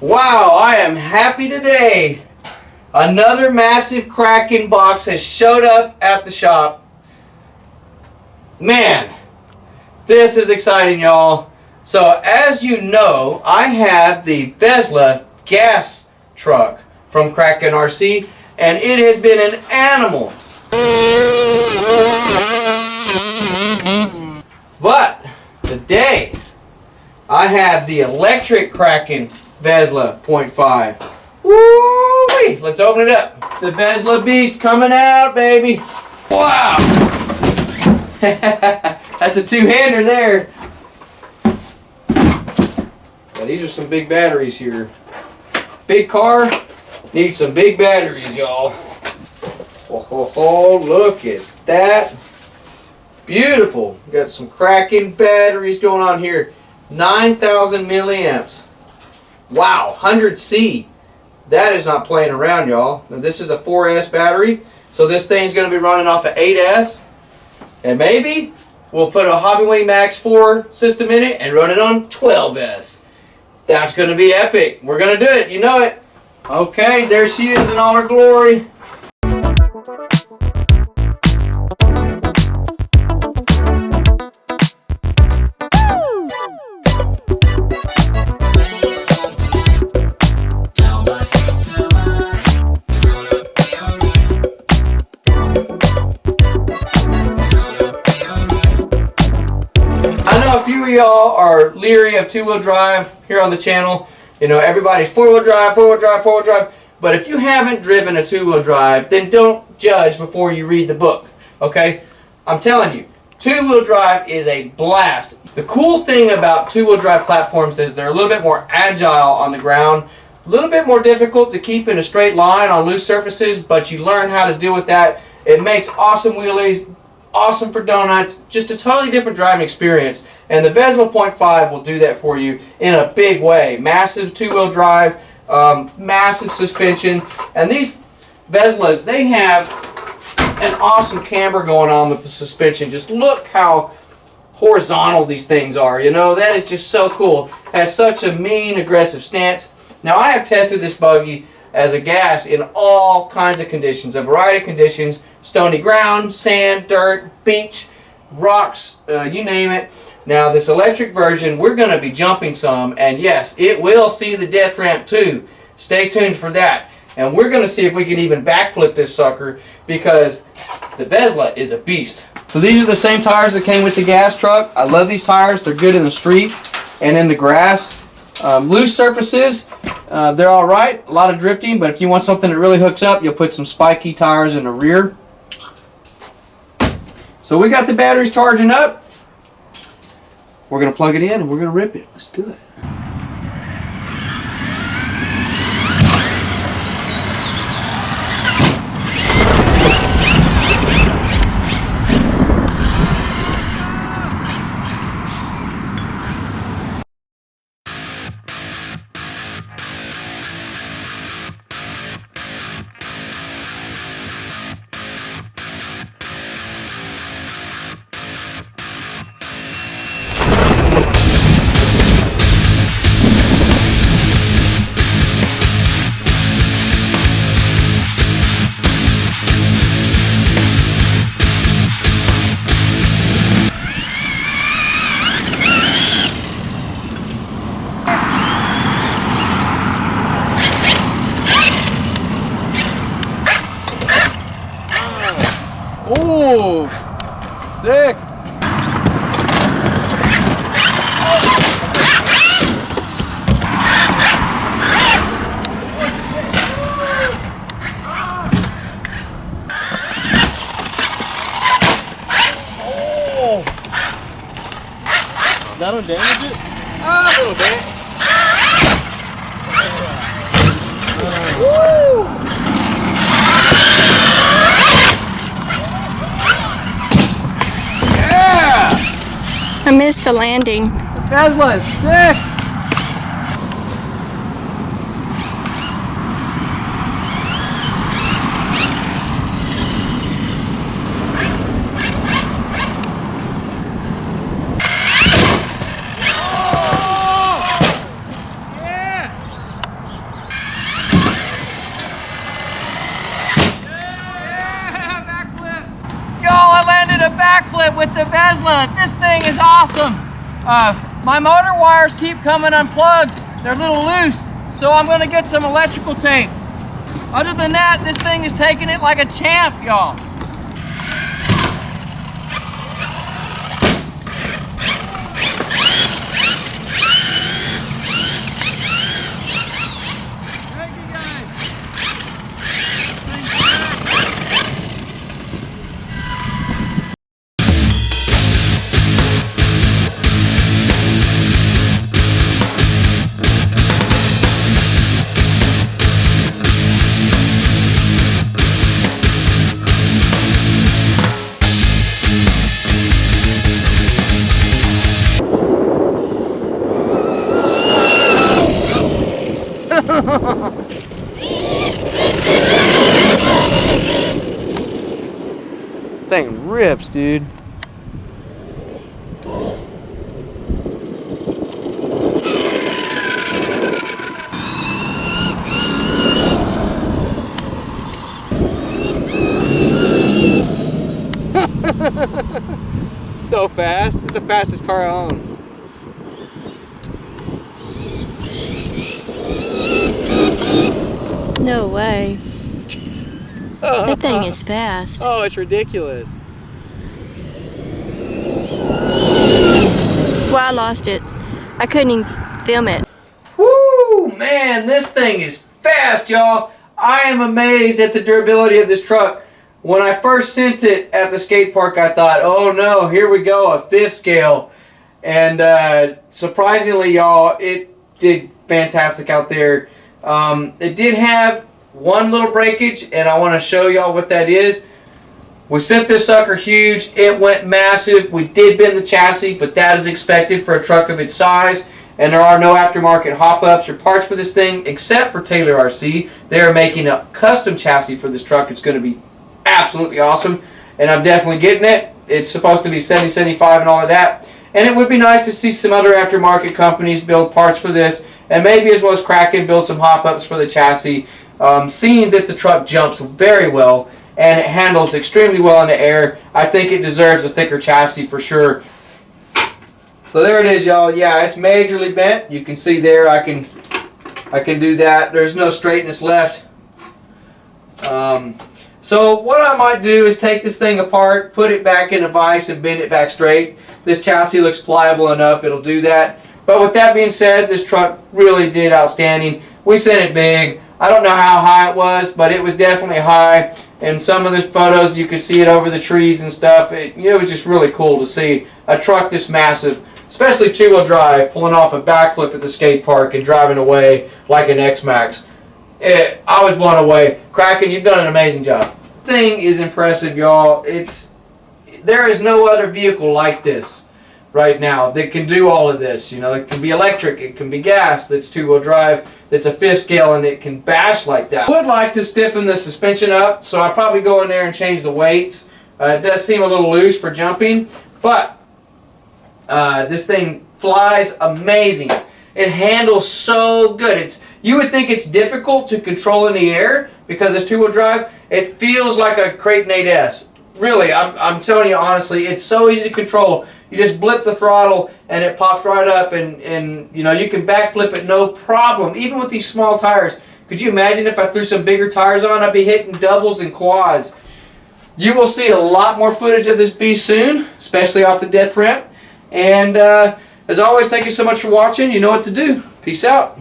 Wow, I am happy today. Another massive Kraken box has showed up at the shop. Man, this is exciting, y'all. So as you know, I have the Vesla gas truck from Kraken RC, and it has been an animal. But today, I have the electric Kraken Vesla 0.5. Woo-wee! Let's open it up. The Vesla beast coming out, baby. Wow! That's a two-hander there. Yeah, these are some big batteries here. Big car needs some big batteries, y'all. Oh, look at that. Beautiful. Got some Kraken batteries going on here. 9,000 milliamps. Wow, 100C. That is not playing around, y'all. Now, this is a 4S battery, so this thing's going to be running off of 8S. And maybe we'll put a Hobbyway Max 4 system in it and run it on 12S. That's going to be epic. We're going to do it. You know it. Okay, there she is in all her glory. A few of y'all are leery of two-wheel drive here on the channel. You know, everybody's four-wheel drive, four-wheel drive, four-wheel drive. But if you haven't driven a two-wheel drive, then don't judge before you read the book, okay? I'm telling you, two-wheel drive is a blast. The cool thing about two-wheel drive platforms is they're a little bit more agile on the ground, a little bit more difficult to keep in a straight line on loose surfaces, but you learn how to deal with that. It makes awesome wheelies. Awesome for donuts, just a totally different driving experience. And the Vesla 0.5 will do that for you in a big way. Massive two-wheel drive, massive suspension. And these Veslas, they have an awesome camber going on with the suspension. Just look how horizontal these things are. You know, that is just so cool. Has such a mean, aggressive stance. Now, I have tested this buggy as a gas in all kinds of conditions, a variety of conditions. Stony ground, sand, dirt, beach, rocks, you name it. Now this electric version, we're going to be jumping some, and yes, it will see the death ramp too. Stay tuned for that. And we're going to see if we can even backflip this sucker, because the Vesla is a beast. So these are the same tires that came with the gas truck. I love these tires. They're good in the street and in the grass. Loose surfaces, they're alright. A lot of drifting, but if you want something that really hooks up, you'll put some spiky tires in the rear. So we got the batteries charging up. We're going to plug it in and we're going to rip it. Let's do it. Oh, sick. Oh. That'll damage it? A little bit. Woo! I missed the landing. The Vesla is sick. with the Vesla. This thing is awesome. My motor wires keep coming unplugged. They're a little loose, so I'm gonna get some electrical tape. Other than that, this thing is taking it like a champ, y'all. Thing rips, dude. So fast. It's the fastest car I own. No way. That thing is fast. Oh, it's ridiculous. Well, I lost it. I couldn't even film it. Woo, man, this thing is fast, y'all. I am amazed at the durability of this truck. When I first sent it at the skate park, I thought, oh no, here we go, a 5th scale. And surprisingly, y'all, it did fantastic out there. It did have one little breakage, and I want to show y'all what that is. We sent this sucker huge. It went massive. We did bend the chassis, but that is expected for a truck of its size. And there are no aftermarket hop-ups or parts for this thing, except for Taylor RC. They are making a custom chassis for this truck. It's going to be absolutely awesome, and I'm definitely getting it. It's supposed to be 70-75 and all of that. And it would be nice to see some other aftermarket companies build parts for this, and maybe as well as Kraken build some hop-ups for the chassis. Seeing that the truck jumps very well and it handles extremely well in the air, I think it deserves a thicker chassis for sure. So there it is, y'all. Yeah, it's majorly bent. You can see there I can do that. There's no straightness left. So what I might do is take this thing apart, put it back in a vise and bend it back straight. This chassis looks pliable enough, it'll do that. But with that being said, this truck really did outstanding. We sent it big. I don't know how high it was, but it was definitely high. And some of the photos, you could see it over the trees and stuff. It was just really cool to see a truck this massive, especially 2-wheel drive, pulling off a backflip at the skate park and driving away like an X-Max. I was blown away. Kraken, you've done an amazing job. This thing is impressive, y'all. There is no other vehicle like this right now that can do all of this. You know, it can be electric, it can be gas, that's 2-wheel drive, that's a 5th scale, and it can bash like that. I would like to stiffen the suspension up, so I'll probably go in there and change the weights. It does seem a little loose for jumping, but this thing flies amazing. It handles so good. You would think it's difficult to control in the air because it's 2-wheel drive. It feels like a Kraken 8S. Really, I'm telling you honestly, it's so easy to control. You just blip the throttle and it pops right up, and you know, you can backflip it no problem, even with these small tires. Could you imagine if I threw some bigger tires on? I'd be hitting doubles and quads. You will see a lot more footage of this beast soon, especially off the death ramp. And as always, thank you so much for watching. You know what to do. Peace out.